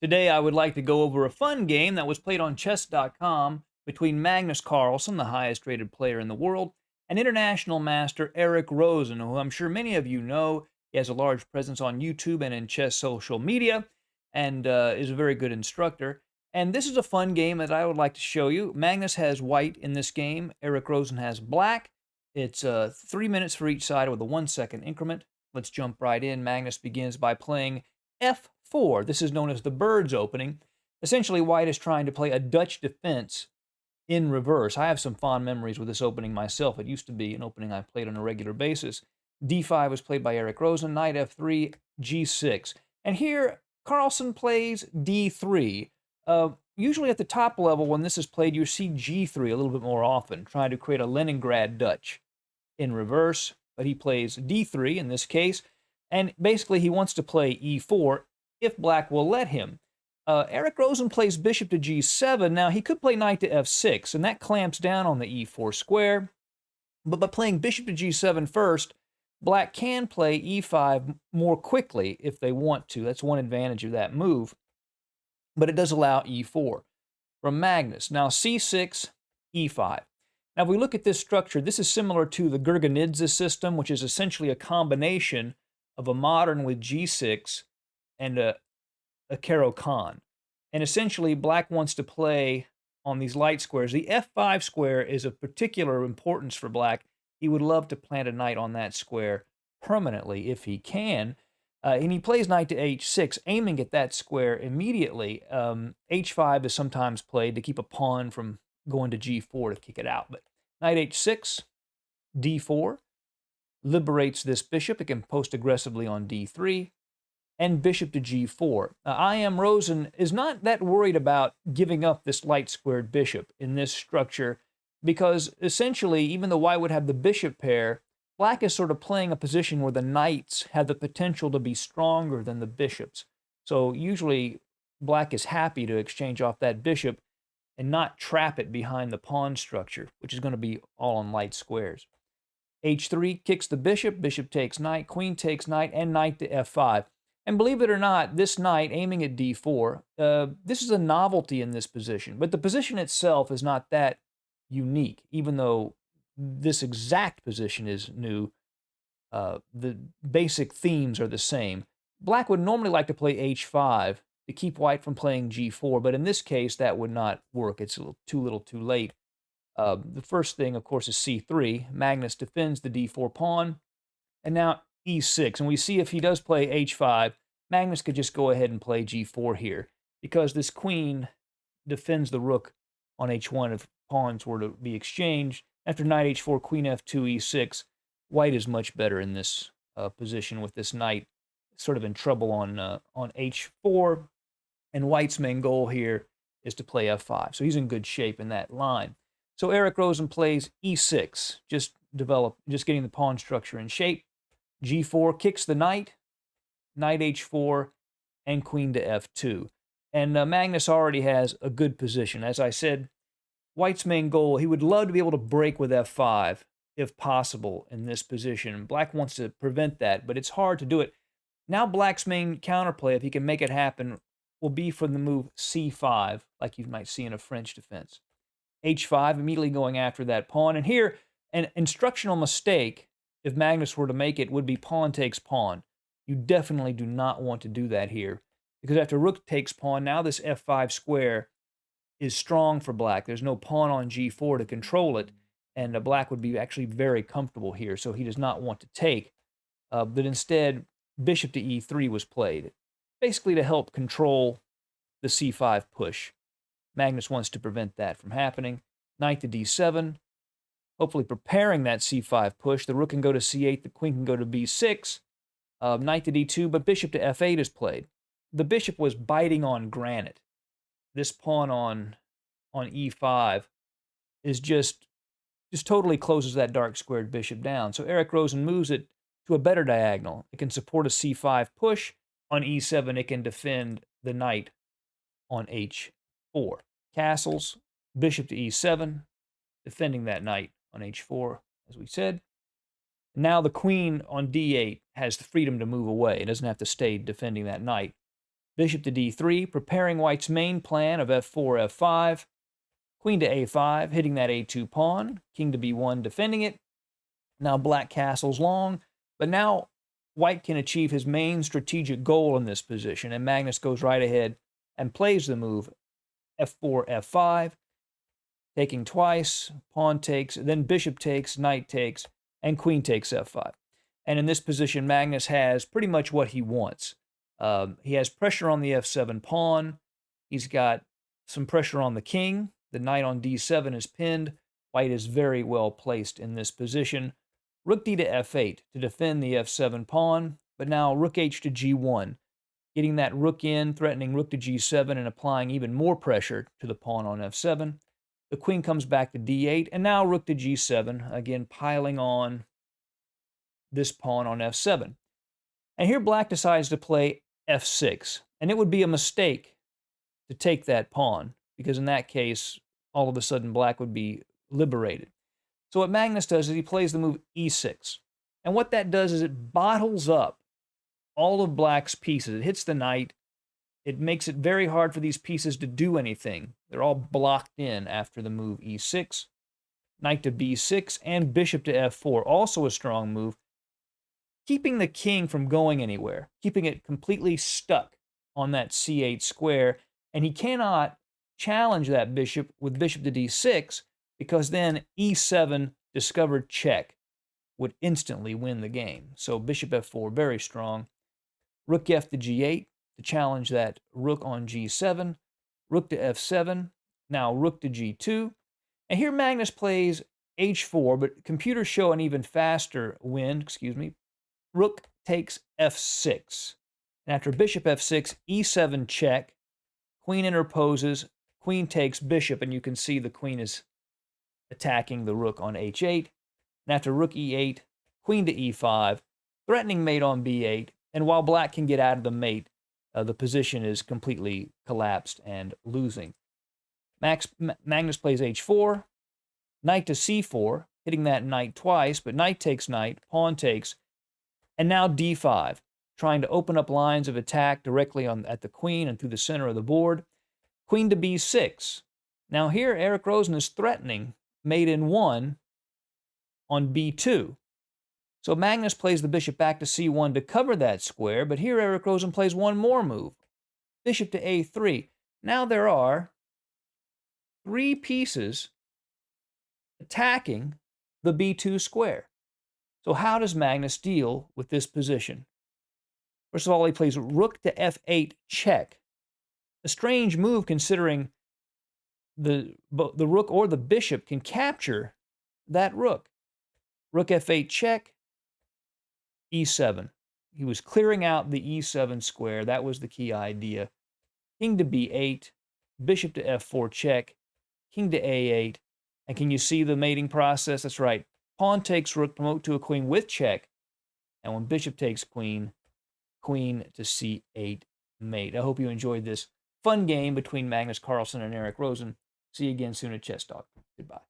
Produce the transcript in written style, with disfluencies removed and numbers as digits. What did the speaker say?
Today, I would like to go over a fun game that was played on chess.com between Magnus Carlsen, the highest rated player in the world, and international master Eric Rosen, who I'm sure many of you know. He has a large presence on YouTube and in chess social media and is a very good instructor. And this is a fun game that I would like to show you. Magnus has white in this game, Eric Rosen has black. It's 3 minutes for each side with a 1 second increment. Let's jump right in. Magnus begins by playing F4. This is known as the bird's opening. Essentially, white is trying to play a Dutch defense in reverse. I have some fond memories with this opening myself. It used to be an opening I played on a regular basis. D5 was played by Eric Rosen, knight F3, G6. And here, Carlsen plays D3. Usually at the top level, when this is played, you see G3 a little bit more often, trying to create a Leningrad Dutch in reverse. But he plays D3 in this case. And basically, he wants to play E4 if black will let him. Eric Rosen plays bishop to G7. Now, he could play knight to F6, and that clamps down on the E4 square. But by playing bishop to G7 first, black can play E5 more quickly if they want to. That's one advantage of that move. But it does allow E4 from Magnus. Now, C6, E5. Now, if we look at this structure, this is similar to the Gurganidze system, which is essentially a combination of a modern with G6 and a Caro-Kann. And essentially, black wants to play on these light squares. The F5 square is of particular importance for black. He would love to plant a knight on that square permanently if he can. And he plays knight to H6, aiming at that square immediately. H5 is sometimes played to keep a pawn from going to G4 to kick it out. But knight H6, D4, liberates this bishop. It can post aggressively on D3, and bishop to G4. I am Rosen is not that worried about giving up this light squared bishop in this structure because essentially, even though white would have the bishop pair, black is sort of playing a position where the knights have the potential to be stronger than the bishops. So usually, black is happy to exchange off that bishop and not trap it behind the pawn structure, which is going to be all on light squares. H3 kicks the bishop, bishop takes knight, queen takes knight, and knight to F5. And believe it or not, this knight aiming at D4, this is a novelty in this position. But the position itself is not that unique, even though this exact position is new. The basic themes are the same. Black would normally like to play H5 to keep white from playing G4, but in this case, that would not work. It's too little too late. The first thing, of course, is C3. Magnus defends the D4 pawn. And now E6. And we see if he does play H5, Magnus could just go ahead and play G4 here because this queen defends the rook on H1 if pawns were to be exchanged. After knight H4, queen F2, E6, white is much better in this position with this knight sort of in trouble on H4. And white's main goal here is to play F5. So he's in good shape in that line. So Eric Rosen plays E6, just getting the pawn structure in shape. G4 kicks the knight, knight H4, and queen to F2. And Magnus already has a good position. As I said, white's main goal, he would love to be able to break with F5 if possible in this position. Black wants to prevent that, but it's hard to do it. Now black's main counterplay, if he can make it happen, will be from the move C5, like you might see in a French defense. H5, immediately going after that pawn. And here, an instructional mistake, if Magnus were to make it, would be pawn takes pawn. You definitely do not want to do that here. Because after rook takes pawn, now this F5 square is strong for black. There's no pawn on G4 to control it. And black would be actually very comfortable here. So he does not want to take. But instead, bishop to E3 was played. Basically to help control the C5 push. Magnus wants to prevent that from happening. Knight to D7, hopefully preparing that C5 push. The rook can go to C8, the queen can go to B6, knight to D2, but bishop to F8 is played. The bishop was biting on granite. This pawn on E5 is just totally closes that dark squared bishop down. So Eric Rosen moves it to a better diagonal. It can support a C5 push. On E7, it can defend the knight on H4. Castles, bishop to E7, defending that knight on H4, as we said. Now the queen on D8 has the freedom to move away. It doesn't have to stay defending that knight. Bishop to d3, preparing white's main plan of f4, f5. Queen to a5, hitting that a2 pawn. King to b1, defending it. Now black castles long, but now white can achieve his main strategic goal in this position, and Magnus goes right ahead and plays the move f4, f5, taking twice, pawn takes, then bishop takes, knight takes, and queen takes f5. And in this position, Magnus has pretty much what he wants. He has pressure on the f7 pawn. He's got some pressure on the king. The knight on d7 is pinned. White is very well placed in this position. Rook d to f8 to defend the f7 pawn, but now rook h to g1, getting that rook in, threatening rook to g7, and applying even more pressure to the pawn on f7. The queen comes back to d8, and now rook to g7, again piling on this pawn on f7. And here black decides to play f6, and it would be a mistake to take that pawn, because in that case, all of a sudden black would be liberated. So what Magnus does is he plays the move e6. And what that does is it bottles up all of black's pieces. It hits the knight. It makes it very hard for these pieces to do anything. They're all blocked in after the move e6. Knight to b6 and bishop to f4, also a strong move, keeping the king from going anywhere, keeping it completely stuck on that c8 square. And he cannot challenge that bishop with bishop to d6, because then e7 discovered check would instantly win the game. So bishop f4, very strong. Rook f to g8 to challenge that rook on g7. Rook to f7. Now rook to g2. And here Magnus plays h4, but computers show an even faster win. Rook takes f6. And after bishop f6, e7 check. Queen interposes. Queen takes bishop, and you can see the queen is attacking the rook on h8. And after rook e8, queen to e5, threatening mate on b8. And while black can get out of the mate, the position is completely collapsed and losing. Magnus plays h4, knight to c4, hitting that knight twice, but knight takes knight, pawn takes, and now d5, trying to open up lines of attack directly at the queen and through the center of the board. Queen to b6. Now here, Eric Rosen is threatening mate in 1 on b2. So Magnus plays the bishop back to c1 to cover that square, but here Eric Rosen plays one more move. Bishop to a3. Now there are 3 pieces attacking the b2 square. So how does Magnus deal with this position? First of all, he plays rook to f8 check. A strange move, considering the rook or the bishop can capture that rook. Rook f8 check, e7. He was clearing out the e7 square. That was the key idea. King to b8, bishop to f4 check, king to a8. And can you see the mating process? That's right. Pawn takes rook, promote to a queen with check. And when bishop takes queen, queen to c8 mate. I hope you enjoyed this fun game between Magnus Carlsen and Eric Rosen. See you again soon at Chess Talk. Goodbye.